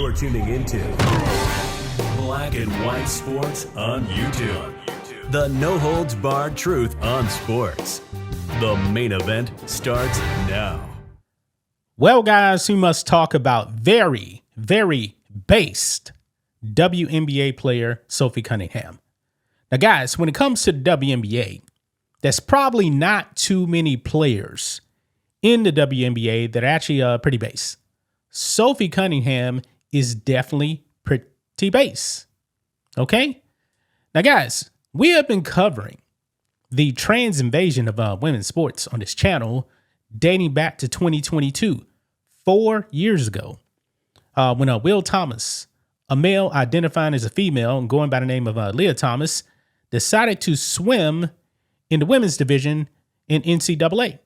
You're tuning into Black and White Sports on YouTube. The no-holds-barred truth on sports. The main event starts now. Well, guys, we must talk about very, very based WNBA player Sophie Cunningham. Now, guys, when it comes to the WNBA, there's probably not too many players in the WNBA that are actually pretty base. Sophie Cunningham is definitely pretty base. Okay? Now, guys, we have been covering the trans invasion of women's sports on this channel dating back to 2022, 4 years ago, when Will Thomas, a male identifying as a female and going by the name of Leah Thomas, decided to swim in the women's division in NCAA.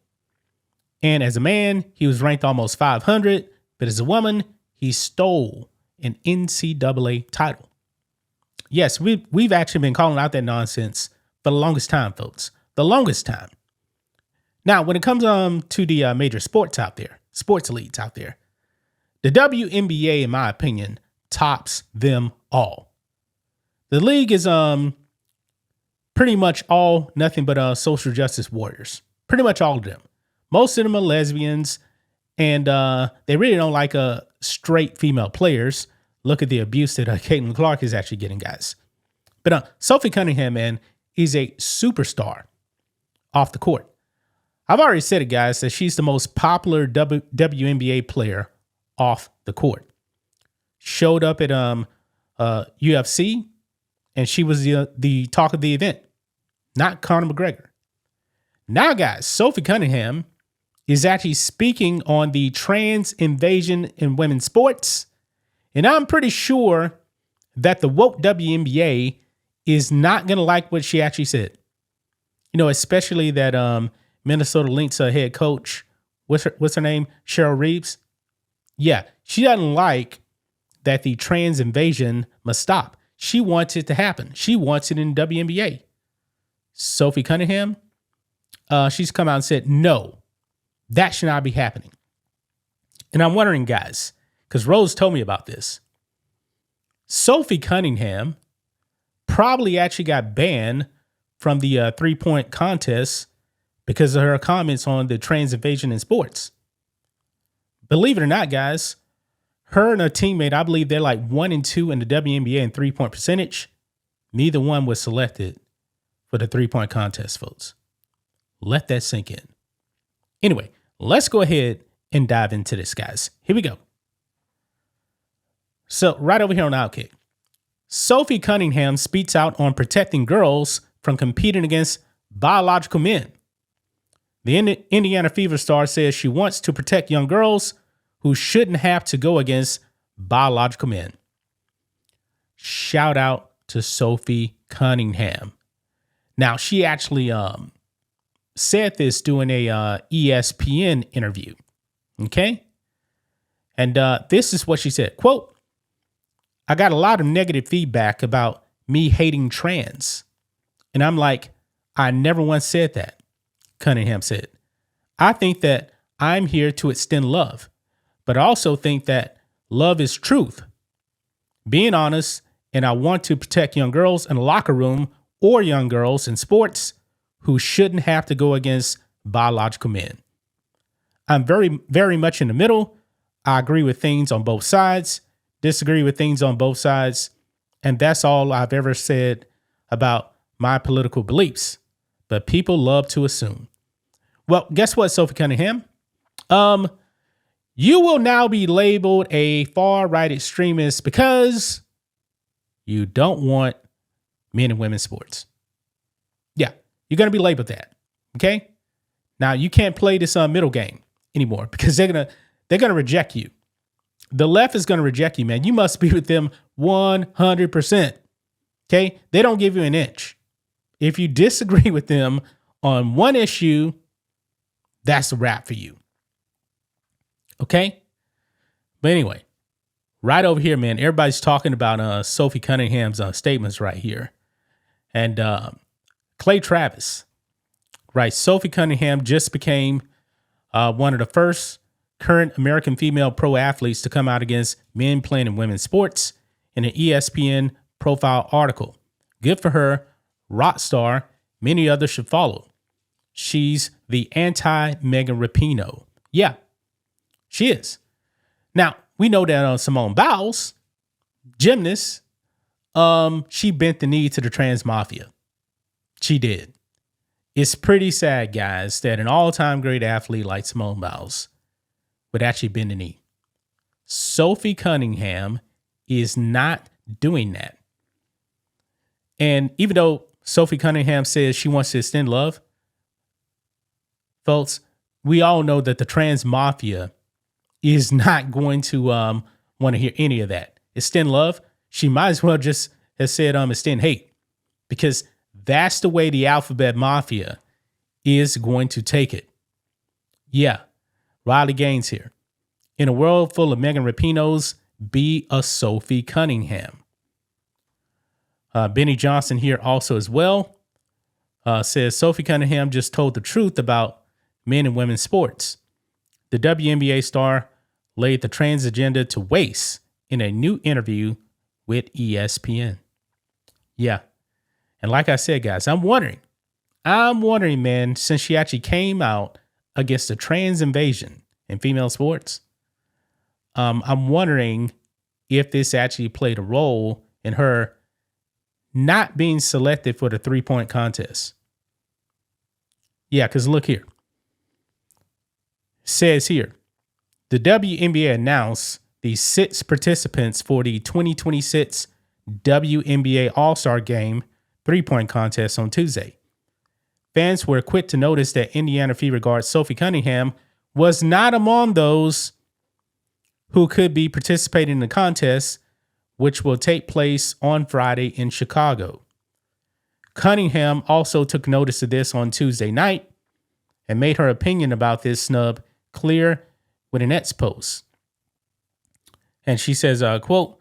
And as a man, he was ranked almost 500, but as a woman, he stole an NCAA title. Yes, we've actually been calling out that nonsense for the longest time, folks. The longest time. Now, when it comes to the major sports out there, sports elites out there, the WNBA, in my opinion, tops them all. The league is pretty much all nothing but social justice warriors. Pretty much all of them. Most of them are lesbians, and they really don't like straight female players. Look at the abuse that Caitlin Clark is actually getting, guys. But Sophie Cunningham, man, is a superstar off the court. I've already said it, guys, that she's the most popular WNBA player off the court. Showed up at UFC, and she was the talk of the event, not Conor McGregor. Now, guys, Sophie Cunningham is actually speaking on the trans invasion in women's sports. And I'm pretty sure that the woke WNBA is not going to like what she actually said. You know, especially that Minnesota Lynx head coach, what's her name? Cheryl Reeves. Yeah, she doesn't like that the trans invasion must stop. She wants it to happen. She wants it in WNBA. Sophie Cunningham, she's come out and said, no, that should not be happening. And I'm wondering, guys, because Rose told me about this. Sophie Cunningham probably actually got banned from the three-point contest because of her comments on the trans invasion in sports. Believe it or not, guys, her and her teammate, I believe they're like 1 and 2 in the WNBA in three-point percentage. Neither one was selected for the three-point contest, folks. Let that sink in. Anyway, let's go ahead and dive into this, guys. Here we go. So right over here on Outkick, Sophie Cunningham speaks out on protecting girls from competing against biological men. The Indiana Fever star says she wants to protect young girls who shouldn't have to go against biological men. Shout out to Sophie Cunningham. Now, she actually said this during a ESPN interview. Okay? And this is what she said. Quote, I got a lot of negative feedback about me hating trans. And I'm like, I never once said that, Cunningham said. I think that I'm here to extend love, but I also think that love is truth. Being honest, and I want to protect young girls in the locker room or young girls in sports who shouldn't have to go against biological men. I'm very, very much in the middle. I agree with things on both sides, disagree with things on both sides, and that's all I've ever said about my political beliefs. But people love to assume. Well, guess what, Sophie Cunningham? You will now be labeled a far-right extremist because you don't want men and women's sports. Yeah, you're going to be labeled that. Okay? Now, you can't play this middle game anymore because they're going to reject you. The left is going to reject you, man. You must be with them 100%. Okay? They don't give you an inch. If you disagree with them on one issue, that's a wrap for you. Okay? But anyway, right over here, man, everybody's talking about Sophie Cunningham's statements right here. And Clay Travis, right? Sophie Cunningham just became one of the first current American female pro athletes to come out against men playing in women's sports in an ESPN profile article. Good for her. Rock star. Many others should follow. She's the anti-Megan Rapinoe. Yeah, she is. Now, we know that Simone Biles, gymnast, she bent the knee to the trans mafia. She did. It's pretty sad, guys, that an all-time great athlete like Simone Biles would actually bend the knee. Sophie Cunningham is not doing that. And even though Sophie Cunningham says she wants to extend love, folks, we all know that the trans mafia is not going to want to hear any of that. Extend love, she might as well just have said extend hate, because that's the way the alphabet mafia is going to take it. Yeah, Riley Gaines here. In a world full of Megan Rapinoes, be a Sophie Cunningham. Benny Johnson here also as well says Sophie Cunningham just told the truth about men and women's sports. The WNBA star laid the trans agenda to waste in a new interview with ESPN. Yeah. And like I said, guys, I'm wondering, man, since she actually came out against the trans invasion in female sports, I'm wondering if this actually played a role in her not being selected for the 3-point contest. Yeah, because look here. It says here, the WNBA announced the 6 participants for the 2026 WNBA All-Star Game 3-point contest on Tuesday. Fans were quick to notice that Indiana Fever guard Sophie Cunningham was not among those who could be participating in the contest, which will take place on Friday in Chicago. Cunningham also took notice of this on Tuesday night and made her opinion about this snub clear with an X post. And she says, quote,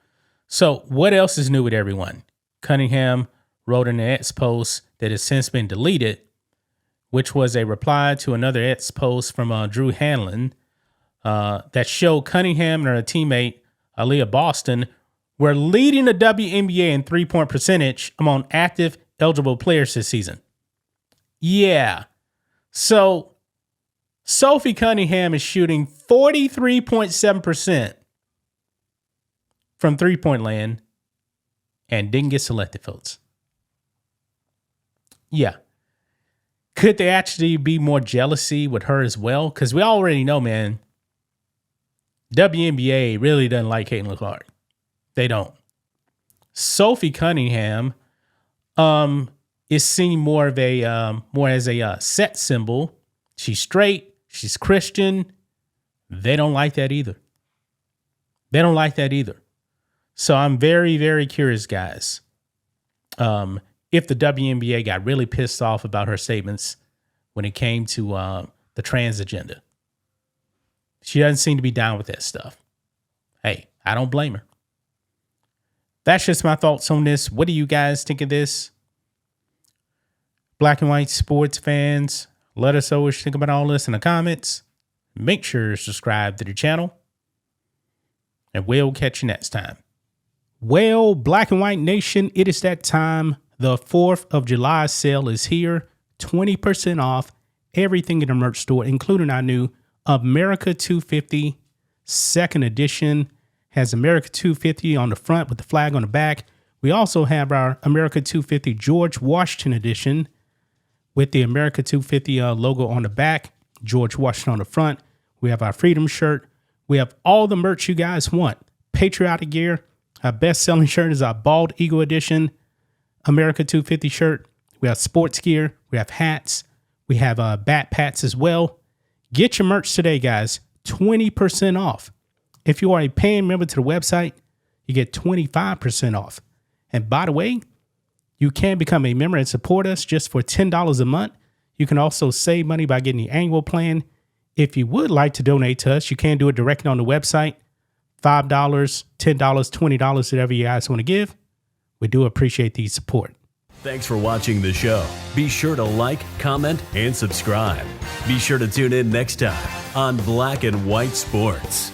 "So what else is new with everyone?" Cunningham wrote in an X post that has since been deleted, which was a reply to another X post from Drew Hanlon that showed Cunningham and her teammate Aaliyah Boston were leading the WNBA in 3-point percentage among active eligible players this season. Yeah. So Sophie Cunningham is shooting 43.7% from 3-point land and didn't get selected, folks. Yeah. Could there actually be more jealousy with her as well? Because we already know, man, WNBA really doesn't like Caitlin Clark. They don't. Sophie Cunningham is seen more as a sex symbol. She's straight. She's Christian. They don't like that either. So I'm very, very curious, guys, if the WNBA got really pissed off about her statements when it came to the trans agenda. She doesn't seem to be down with that stuff. Hey, I don't blame her. That's just my thoughts on this. What do you guys think of this? Black and white sports fans, let us know what you think about all this in the comments. Make sure to subscribe to the channel. And we'll catch you next time. Well, Black and White Nation, it is that time. The 4th of July sale is here. 20% off everything in the merch store, including our new America 250 second edition. Has America 250 on the front with the flag on the back. We also have our America 250 George Washington edition with the America 250 logo on the back, George Washington on the front. We have our Freedom shirt. We have all the merch you guys want. Patriotic gear. Our best-selling shirt is our Bald Eagle edition America 250 shirt. We have sports gear. We have hats. We have backpacks as well. Get your merch today, guys. 20% off. If you are a paying member to the website, you get 25% off. And by the way, you can become a member and support us just for $10 a month. You can also save money by getting the annual plan. If you would like to donate to us, you can do it directly on the website. $5, $10, $20, whatever you guys want to give. We do appreciate the support. Thanks for watching the show. Be sure to like, comment, and subscribe. Be sure to tune in next time on Black and White Sports.